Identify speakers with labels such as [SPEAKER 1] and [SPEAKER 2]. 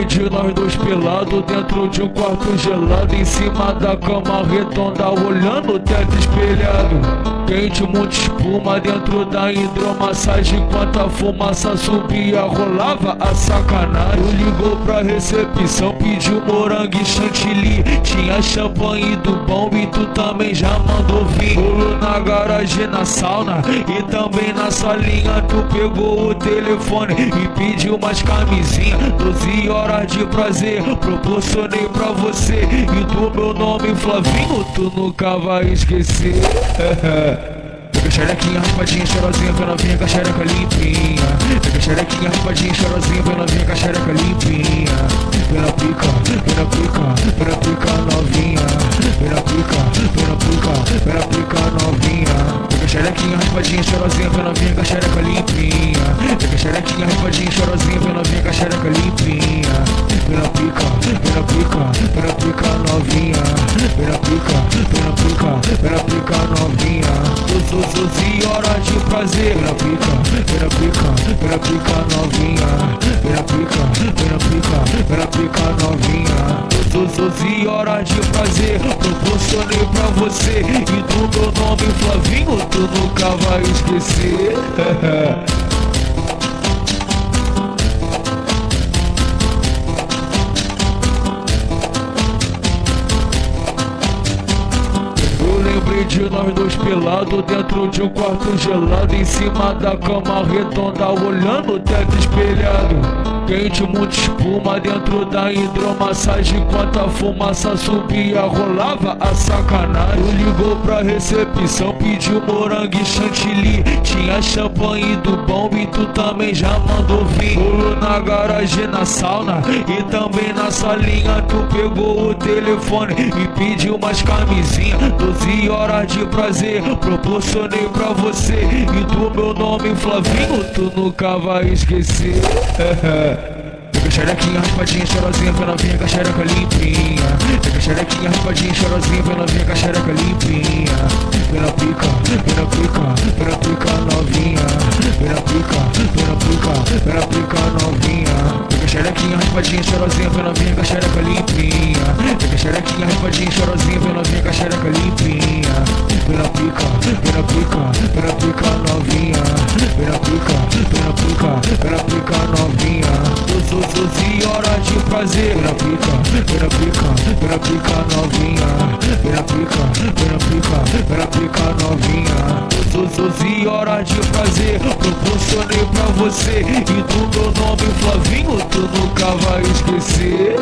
[SPEAKER 1] lembrei de nós dois pelados dentro de um quarto gelado, em cima da cama redonda, olhando o teto espelhado. Quente, muita espuma dentro da hidromassagem, enquanto a fumaça subia, rolava a sacanagem. Tu ligou pra recepção, pediu morango e chantilly, tinha champanhe do bom e tu também já mandou vir. Rolo na garagem, na sauna e também na salinha, tu pegou o telefone e pediu mais camisinha. 12 horas de prazer proporcionei pra você, e do meu nome Flavinho tu nunca vai esquecer. Pega xerequinha, raspadinha, cheirosinha, vem novinha com a xereca limpinha. Pega xerequinha, raspadinha, cheirosinha, vem novinha com a xereca limpinha. Vem na pica, vem na pica, vem na pica novinha. Vem na pica, vem na pica, vem na pica novinha. Pega xerequinha, raspadinha, cheirosinha, vem novinha com a xereca limpinha. Pega xerequinha, raspadinha, cheirosinha, vem novinha com a xereca limpinha. Vem na pica, vem na pica, vem na pica novinha. Vem na pica, vem na pica, vem na pica novinha. 12 horas de prazer, vem na pica, vem na pica, vem na pica novinha. Vem na pica, vem na pica, vem na pica novinha. 12 horas de prazer proporcionei pra você, e do meu nome Flavinho tu nunca vai esquecer. Lembrei de nós dois pelados dentro de um quarto gelado, em cima da cama redonda, olhando o teto espelhado. Quente, muita espuma dentro da hidromassagem, enquanto a fumaça subia, rolava a sacanagem. Tu ligou pra recepção, pediu morango e chantilly, tinha champanhe do bom e tu também já mandou vir. Rolo na garagem, na sauna e também na salinha, tu pegou o telefone e pediu mais camisinha. 12 horas de prazer proporcionei pra você, e do meu nome Flavinho tu nunca vai esquecer. Pega xerequinha, raspadinha, cheirosinha, vem novinha com a xereca limpinha. Pega xerequinha, raspadinha, cheirosinha, vem novinha com a xereca limpinha. Vem na pica, vem na pica, vem na pica novinha. Vem na pica, vem na pica, vem na pica novinha. Pega xerequinha, raspadinha, cheirosinha, vem novinha com a xereca limpinha. Pega xerequinha, raspadinha, cheirosinha, vem novinha com a xereca limpinha. Vem na pica, vem na pica, vem na pica novinha. Vem na pica, vem na pica, vem na pica novinha. 12 horas de prazer, vem na pica, vem na pica, vem na pica novinha. Vem na pica, vem na pica, vem na pica novinha. 12 horas de prazer proporcionei pra você, e do meu nome Flavinho tu nunca vai esquecer.